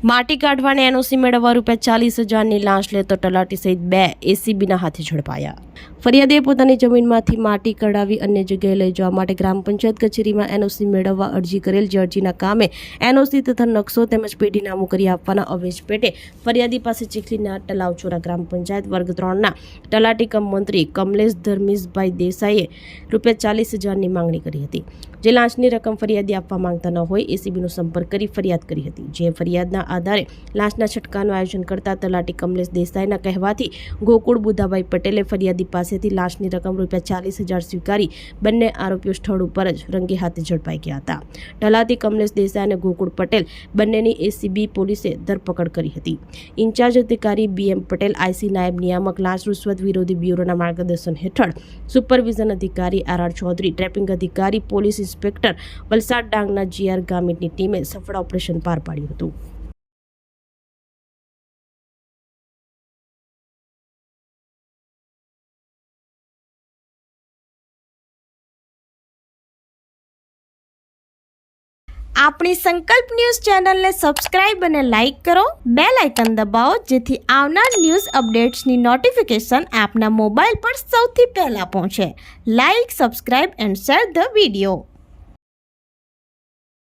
માટી કાઢવાને એનઓસી મેળવવા ₹40,000ની લાંચ લેતો તલાટી સહિત 2 એસીબીના હાથે ઝડપાયા। ફરિયાદીએ પોતાની જમીનમાંથી માટી કઢાવી અન્ય જગ્યાએ લઈ જવા માટે ગ્રામ પંચાયત કચેરીમાં એનઓસી મેળવવા અરજી કરેલ, જે અરજીના કામે એનઓસી તથા નકશો તેમજ પેઢીનામું કરી આપવાના અવેજ પેટે ફરિયાદી પાસે ચીખલીના તલાવચોરા ગ્રામ પંચાયત વર્ગ 3ના તલાટી કમ મંત્રી કમલેશ ધર્મેશભાઈ દેસાઈએ ₹40,000ની માંગણી કરી હતી, જે લાંચની રકમ ફરિયાદી આપવા માંગતા ન હોય એસીબીનો સંપર્ક કરી ફરિયાદ કરી હતી। જે ફરિયાદના આધારે લાંચના છટકાનું આયોજન કરતા તલાટી કમલેશ દેસાઈના કહેવાથી ગોકુળ બુધાભાઈ પટેલે ફરિયાદી પાસેથી લાંચની રકમ ₹40,000 સ્વીકારી બંને આરોપીઓ સ્થળ ઉપર જ રંગે હાથે ઝડપાઈ ગયા હતા। તલાટી કમલેશ દેસાઈ અને ગોકુળ પટેલ બંનેની એસીબી પોલીસે ધરપકડ કરી હતી। ઇન્ચાર્જ અધિકારી બીએમ પટેલ, આઈસી નાયબ નિયામક લાંચ રૂશ્વત વિરોધી બ્યુરોના માર્ગદર્શન હેઠળ સુપરવિઝન અધિકારી આર ચૌધરી, ટ્રેપિંગ અધિકારી પોલીસ ઇન્સ્પેક્ટર વલસાડ ડાંગના જીઆર ગામિતની ટીમે સફળ ઓપરેશન પાર પાડ્યું હતું। આપણી સંકલ્પ ન્યૂઝ ચેનલને સબસ્ક્રાઇબ અને લાઇક કરો, બેલ આઇકન દબાવો જેથી આવનાર ન્યૂઝ અપડેટ્સની નોટિફિકેશન આપના મોબાઈલ પર સૌથી પહેલા પહોંચે। Like, subscribe and share the video.